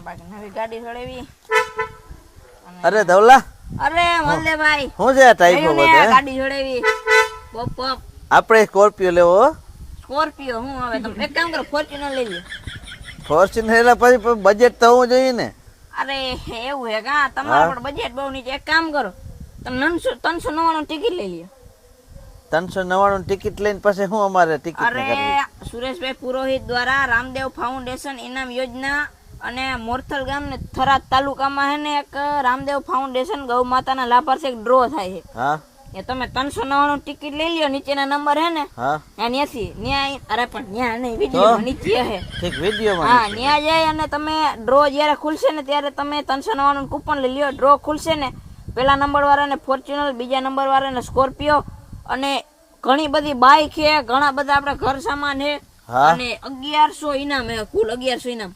બાકી નવી ગાડી છોડેવી. અરે ધવલા, અરે મલ્લે ભાઈ, શું છે આ ટાઈપો બધે? ગાડી છોડેવી. પોપ પોપ. આપણે સ્કોર્પિયો લેવો. સ્કોર્પિયો હું હવે તમે એક કામ કરો, ફોર્ચ્યુનર લઈ લો. ફોર્ચ્યુનર એટલે પછી બજેટ તો હોવું જોઈએ ને. અરે એવું હે કા, તમારું પણ બજેટ બહુ નીચે. એક કામ કરો, તમે 399 ટિકિટ લઈ લ્યો. 399 ટિકિટ લઈને પછી શું અમારે ટિકિટ અરે સુરેશભાઈ પુરોહિત દ્વારા રામદેવ ફાઉન્ડેશન ઇનામ યોજના અને મોરથલ ગામ ને થરાદ તાલુકામાં હે ને એક રામદેવ ફાઉન્ડેશન ગૌ માતાના લાભાર્થી એક ડ્રો થાય છે. હા, એ તમે 399 ટિકિટ લઈ લ્યો. નીચેના નંબર હે ને, હા, ત્યાંથી ન્યાય. અરે પણ ન્યા નહીં, વિડીયો નીચે હે. ઠીક, વિડીયોમાં. હા, ન્યા જાય અને તમે ડ્રો જ્યારે ખુલશે ને ત્યારે તમે 399 કૂપન લઈ લ્યો. ડ્રો ખુલશે ને, પેલા નંબર વાળાને ફોર્ચ્યુનર, બીજા નંબર વાળાને સ્કોર્પિયો અને ઘણી બધી બાઇક છે, ઘણા બધા આપડે ઘર સામાન છે અને 1100 ઇનામ હે, કુલ 1100 ઇનામ.